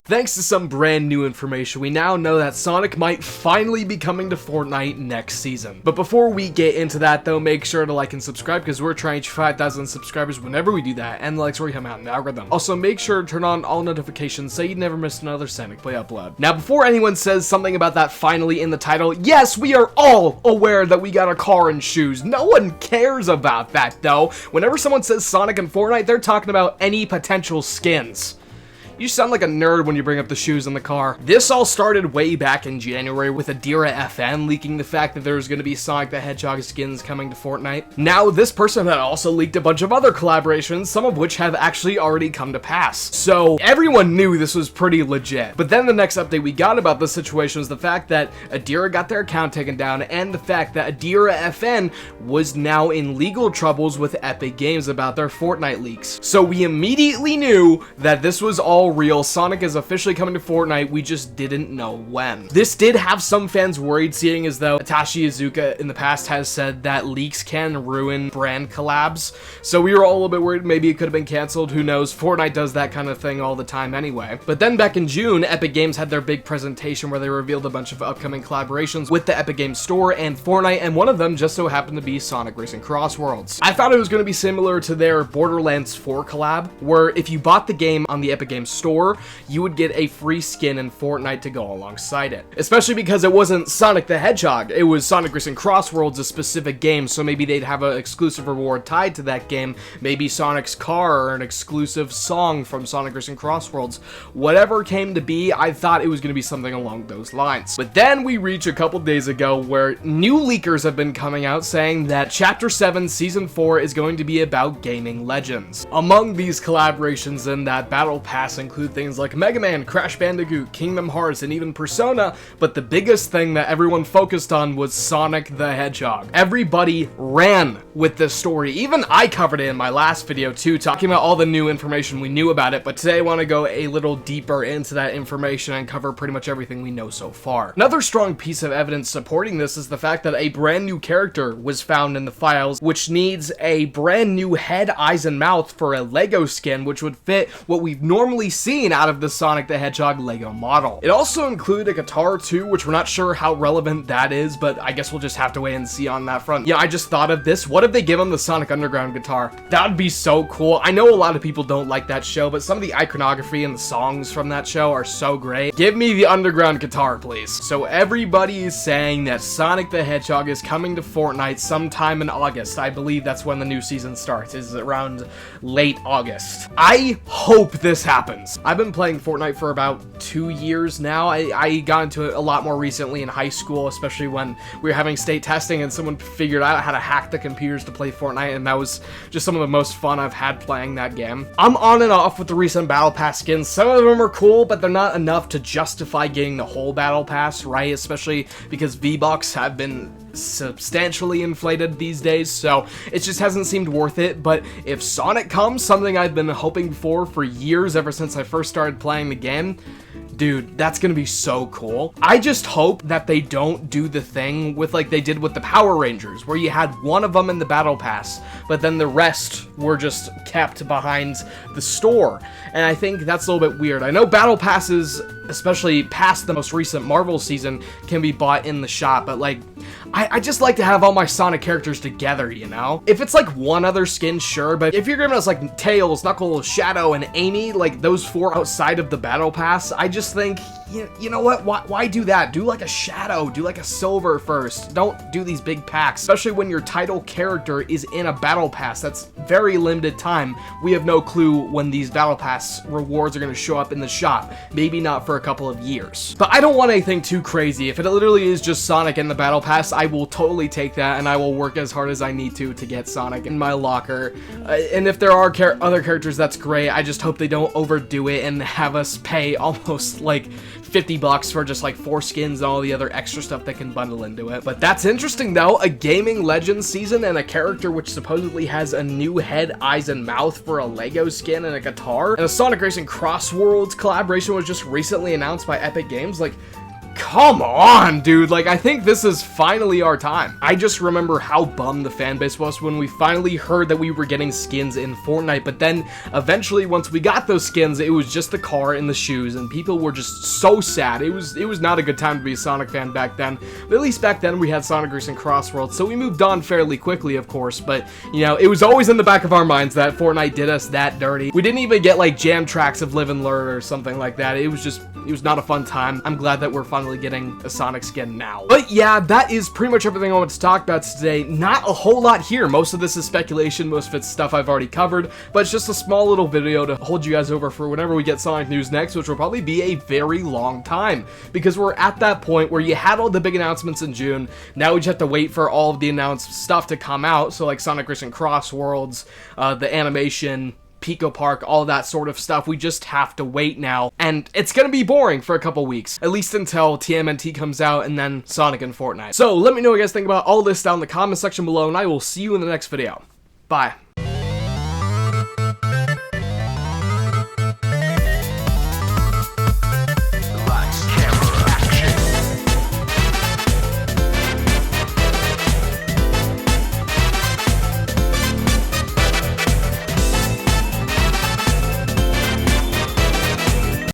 Thanks to some brand new information, we now know that Sonic might finally be coming to Fortnite next season. But before we get into that though, make sure to like and subscribe because we're trying to reach 5,000 subscribers whenever we do that, and the likes will come out in the algorithm. Also, make sure to turn on all notifications so you never miss another Sonic Play upload. Now, before anyone says something about that finally in the title, yes, we are all aware that we got a car and shoes. No one cares about that though. Whenever someone says Sonic and Fortnite, they're talking about any potential skins. You sound like a nerd when you bring up the shoes in the car. This all started way back in January with Adira FN leaking the fact that there was going to be Sonic the Hedgehog skins coming to Fortnite. Now, this person had also leaked a bunch of other collaborations, some of which have actually already come to pass. So everyone knew this was pretty legit. But then the next update we got about this situation was the fact that Adira got their account taken down, and the fact that Adira FN was now in legal troubles with Epic Games about their Fortnite leaks. So we immediately knew that this was all real. Sonic is officially coming to Fortnite, we just didn't know when. This did have some fans worried, seeing as though Atashi Iizuka in the past has said that leaks can ruin brand collabs. So we were all a little bit worried maybe it could have been canceled, who knows, Fortnite does that kind of thing all the time anyway. But then back in June, Epic Games had their big presentation where they revealed a bunch of upcoming collaborations with the Epic Games Store and Fortnite, and one of them just so happened to be Sonic Racing Cross Worlds. I thought it was going to be similar to their Borderlands 4 collab, where if you bought the game on the Epic Games Store, you would get a free skin in Fortnite to go alongside it. Especially because it wasn't Sonic the Hedgehog, it was Sonic Racing Cross Worlds, a specific game, so maybe they'd have an exclusive reward tied to that game, maybe Sonic's car or an exclusive song from Sonic Racing Cross Worlds. Whatever came to be, I thought it was going to be something along those lines. But then we reach a couple days ago where new leakers have been coming out saying that Chapter 7 Season 4 is going to be about gaming legends. Among these collaborations in that Battle Pass include things like Mega Man, Crash Bandicoot, Kingdom Hearts, and even Persona, but the biggest thing that everyone focused on was Sonic the Hedgehog. Everybody ran with this story. Even I covered it in my last video too, talking about all the new information we knew about it, but today I want to go a little deeper into that information and cover pretty much everything we know so far. Another strong piece of evidence supporting this is the fact that a brand new character was found in the files, which needs a brand new head, eyes, and mouth for a Lego skin, which would fit what we've normally seen out of the Sonic the Hedgehog Lego model. It also included a guitar too, which we're not sure how relevant that is, but I guess we'll just have to wait and see on that front. Yeah, I just thought of this. What if they give him the Sonic Underground guitar? That'd be so cool. I know a lot of people don't like that show, but some of the iconography and the songs from that show are so great. Give me the Underground guitar, please. So everybody is saying that Sonic the Hedgehog is coming to Fortnite sometime in August. I believe that's when the new season starts, is around late August. I hope this happens. I've been playing Fortnite for about 2 years now. I got into it a lot more recently in high school, especially when we were having state testing and someone figured out how to hack the computers to play Fortnite, and that was just some of the most fun I've had playing that game. I'm on and off with the recent Battle Pass skins. Some of them are cool, but they're not enough to justify getting the whole Battle Pass, right? Especially because V-Bucks have been substantially inflated these days, so it just hasn't seemed worth it. But if Sonic comes, something I've been hoping for years, ever since I first started playing the game, dude, that's gonna be so cool. I just hope that they don't do the thing with like they did with the Power Rangers, where you had one of them in the Battle Pass, but then the rest were just kept behind the store. And I think that's a little bit weird. I know Battle Passes, especially past the most recent Marvel season, can be bought in the shop, but like, I just like to have all my Sonic characters together, you know? If it's like one other skin, sure, but if you're giving us like Tails, Knuckles, Shadow, and Amy, like those 4 outside of the Battle Pass, I just think, you know what, why do that? Do like a Shadow, do like a Silver first. Don't do these big packs, especially when your title character is in a Battle Pass. That's very limited time. We have no clue when these Battle Pass rewards are going to show up in the shop. Maybe not for a couple of years. But I don't want anything too crazy. If it literally is just Sonic in the Battle Pass, I will totally take that, and I will work as hard as I need to get Sonic in my locker. And if there are other characters, that's great. I just hope they don't overdo it and have us pay almost like $50 for just like 4 skins and all the other extra stuff that can bundle into it. But that's interesting though, a gaming legends season and a character which supposedly has a new head, eyes, and mouth for a Lego skin and a guitar, and a Sonic Racing Cross Worlds collaboration was just recently announced by Epic Games. Like, Come on, dude. Like, I think this is finally our time. I just remember how bummed the fan base was when we finally heard that we were getting skins in Fortnite, but then eventually once we got those skins, it was just the car and the shoes, and people were just so sad. It was not a good time to be a Sonic fan back then, but at least back then we had Sonic Racing Crossworld, so we moved on fairly quickly, of course, but, you know, it was always in the back of our minds that Fortnite did us that dirty. We didn't even get, like, jam tracks of Live and Learn or something like that. It was not a fun time. I'm glad that we're finally getting a Sonic skin now. But yeah, that is pretty much everything I want to talk about today. Not a whole lot here. Most of this is speculation, most of it's stuff I've already covered, but it's just a small little video to hold you guys over for whenever we get Sonic news next, which will probably be a very long time, because we're at that point where you had all the big announcements in June. Now we just have to wait for all of the announced stuff to come out, so like Sonic Racing Cross Worlds, the animation, Pico Park, all that sort of stuff. We just have to wait now, and it's gonna be boring for a couple weeks, at least until TMNT comes out and then Sonic and Fortnite. So let me know what you guys think about all this down in the comment section below, and I will see you in the next video. Bye.